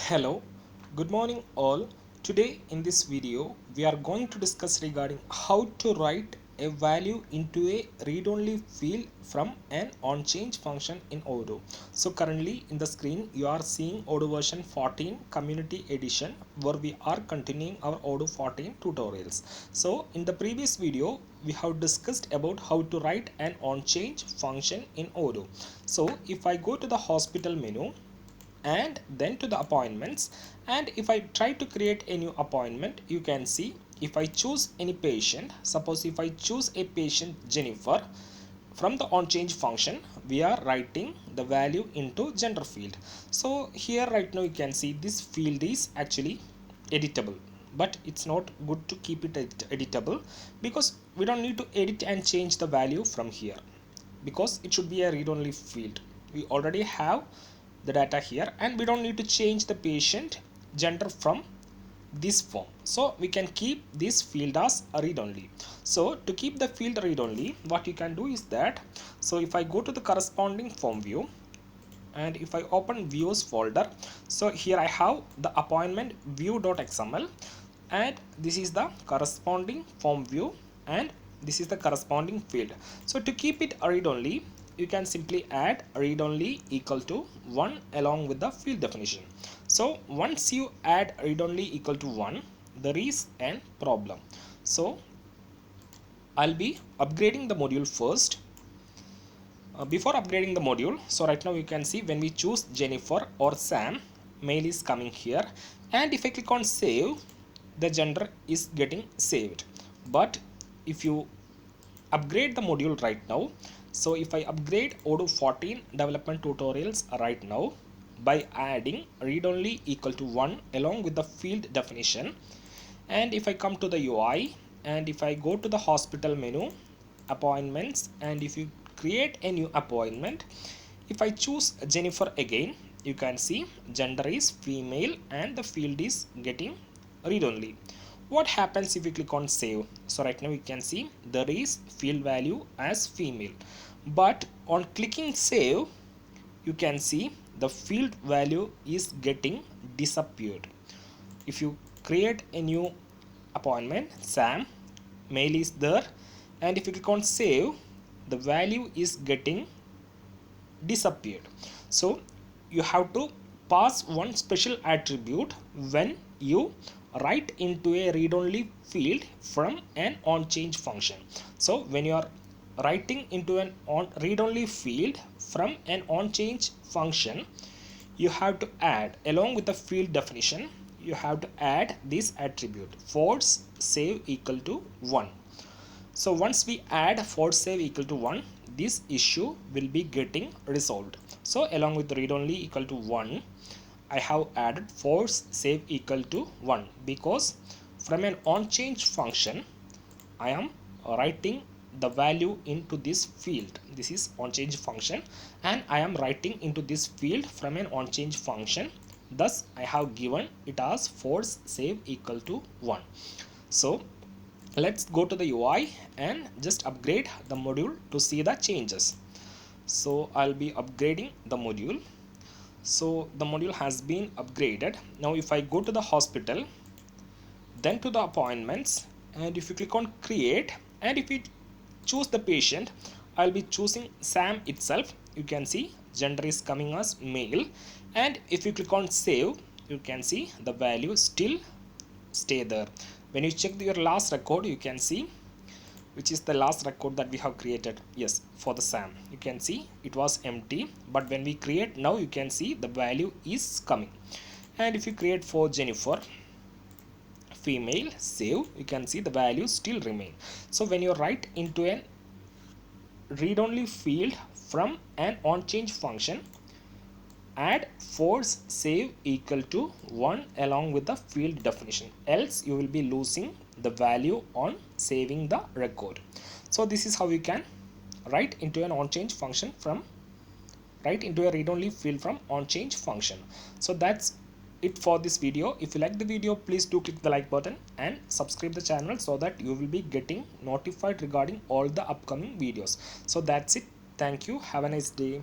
Hello, good morning all. Today in this video we are going to discuss regarding how to write a value into a read-only field from an onChange function in Odoo. So currently in the screen you are seeing Odoo version 14 community edition where we are continuing our Odoo 14 tutorials. So in the previous video we have discussed about how to write an onChange function in Odoo. So if I go to the hospital menu and then to the appointments, and if I try to create a new appointment, you can see if I choose any patient, suppose if I choose a patient Jennifer, from the onChange function we are writing the value into gender field. So here right now you can see this field is actually editable, but it's not good to keep it editable because we don't need to edit and change the value from here because it should be a read-only field. We already have the data here and we don't need to change the patient gender from this form, so we can keep this field as a read-only. So to keep the field read-only, what you can do is that, so if I go to the corresponding form view and if I open views folder, so here I have the appointment view.xml and this is the corresponding form view and this is the corresponding field. So to keep it read only, you can simply add read only equal to 1 along with the field definition. So once you add read only equal to 1, there is an problem. So I'll be upgrading the module first. Before upgrading the module, so right now you can see when we choose Jennifer or Sam, mail is coming here, and if I click on save, the gender is getting saved. But if you upgrade the module right now, so if I upgrade Odoo 14 development tutorials right now by adding read only equal to 1 along with the field definition, and if I come to the UI and if I go to the hospital menu, appointments, and if you create a new appointment, if I choose Jennifer again, you can see gender is female and the field is getting read only. What happens if you click on save? So right now you can see there is field value as female, but on clicking save you can see the field value is getting disappeared. If you create a new appointment, Sam, mail is there, and if you click on save, the value is getting disappeared. So you have to pass one special attribute when you write into a read-only field from an onChange function. So when you are writing into an read-only field from an onChange function, you have to add along with the field definition, you have to add this attribute force save equal to 1. So once we add force save equal to 1, this issue will be getting resolved. So along with read only equal to 1, I have added force save equal to 1 because from an onChange function I am writing the value into this field. This is onChange function and I am writing into this field from an onChange function. Thus I have given it as force save equal to 1. So let's go to the UI and just upgrade the module to see the changes. So I'll be upgrading the module. So the module has been upgraded. Now if I go to the hospital, then to the appointments, and if you click on create and if you choose the patient, I'll be choosing Sam itself. You can see gender is coming as male, and if you click on save, you can see the value still stay there. When you check your last record, you can see which is the last record that we have created. Yes, for the Sam, you can see it was empty, but when we create now, you can see the value is coming. And if you create for Jennifer female, save, you can see the value still remain. So when you write into an read-only field from an onChange function, add force save equal to 1 along with the field definition, else you will be losing the value on saving the record. So this is how you can write into an onChange function from write into a read-only field from onChange function. So that's it for this video. If you like the video, please do click the like button and subscribe the channel so that you will be getting notified regarding all the upcoming videos. So that's it. Thank you. Have a nice day.